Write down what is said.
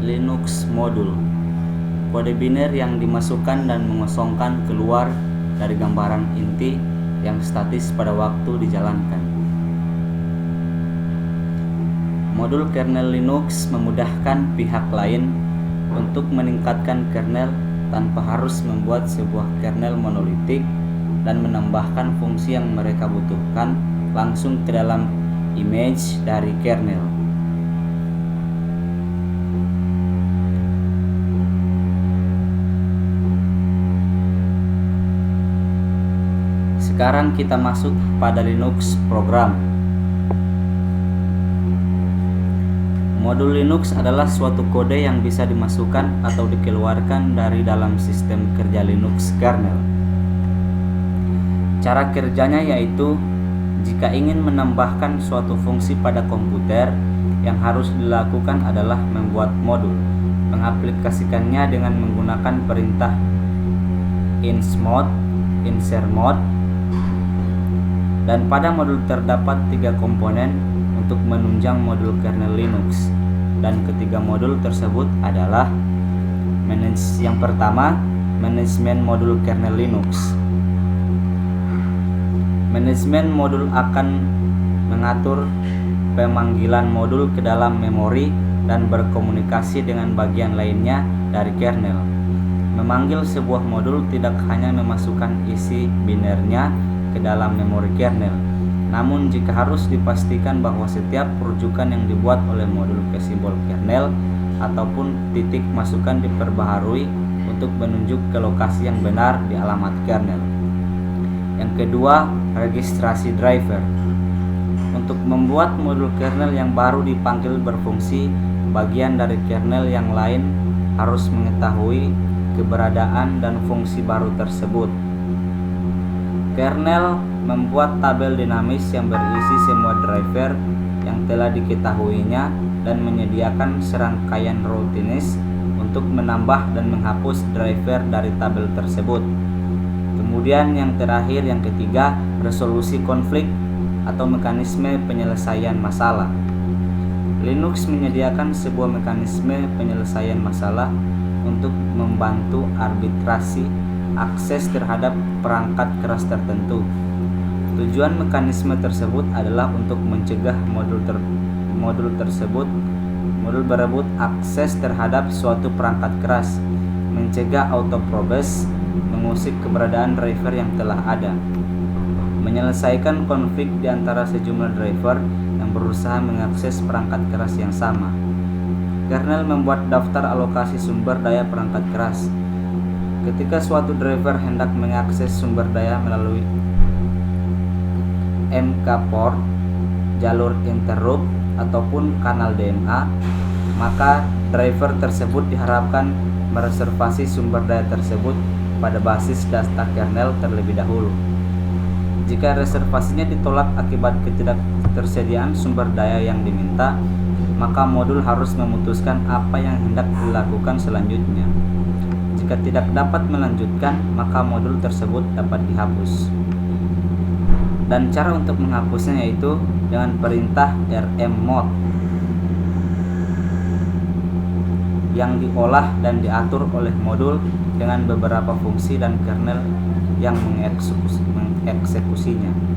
Linux modul, kode biner yang dimasukkan dan mengosongkan keluar dari gambaran inti yang statis pada waktu dijalankan. Modul kernel Linux memudahkan pihak lain untuk meningkatkan kernel tanpa harus membuat sebuah kernel monolitik dan menambahkan fungsi yang mereka butuhkan langsung ke dalam image dari kernel. Sekarang kita masuk pada Linux program. Modul Linux adalah suatu kode yang bisa dimasukkan atau dikeluarkan dari dalam sistem kerja Linux kernel. Cara kerjanya yaitu, jika ingin menambahkan suatu fungsi pada komputer, yang harus dilakukan adalah membuat modul, mengaplikasikannya dengan menggunakan perintah insmod, insermod, dan pada modul terdapat 3 komponen untuk menunjang modul kernel Linux, dan ketiga modul tersebut adalah yang pertama, manajemen modul kernel Linux. Manajemen modul akan mengatur pemanggilan modul ke dalam memori dan berkomunikasi dengan bagian lainnya dari kernel. Memanggil sebuah modul tidak hanya memasukkan isi binernya ke dalam memori kernel, namun jika harus dipastikan bahwa setiap rujukan yang dibuat oleh modul ke simbol kernel ataupun titik masukan diperbaharui untuk menunjuk ke lokasi yang benar di alamat kernel. Yang kedua, registrasi driver. Untuk membuat modul kernel yang baru dipanggil berfungsi, bagian dari kernel yang lain harus mengetahui keberadaan dan fungsi baru tersebut. Kernel membuat tabel dinamis yang berisi semua driver yang telah diketahuinya dan menyediakan serangkaian routines untuk menambah dan menghapus driver dari tabel tersebut. Kemudian yang terakhir, yang ketiga, resolusi konflik atau mekanisme penyelesaian masalah. Linux menyediakan sebuah mekanisme penyelesaian masalah untuk membantu arbitrasi akses terhadap perangkat keras tertentu. Tujuan mekanisme tersebut adalah untuk mencegah modul berebut akses terhadap suatu perangkat keras, mencegah autoprobes, mengusik keberadaan driver yang telah ada, menyelesaikan konflik di antara sejumlah driver yang berusaha mengakses perangkat keras yang sama. Kernel membuat daftar alokasi sumber daya perangkat keras. Ketika suatu driver hendak mengakses sumber daya melalui MK port, jalur interrupt, ataupun kanal DMA, maka driver tersebut diharapkan mereservasi sumber daya tersebut pada basis data kernel terlebih dahulu. Jika reservasinya ditolak akibat ketidaktersediaan sumber daya yang diminta, maka modul harus memutuskan apa yang hendak dilakukan selanjutnya. Jika tidak dapat melanjutkan, maka modul tersebut dapat dihapus. Dan cara untuk menghapusnya yaitu dengan perintah rmmod yang diolah dan diatur oleh modul dengan beberapa fungsi dan kernel yang mengeksekusinya.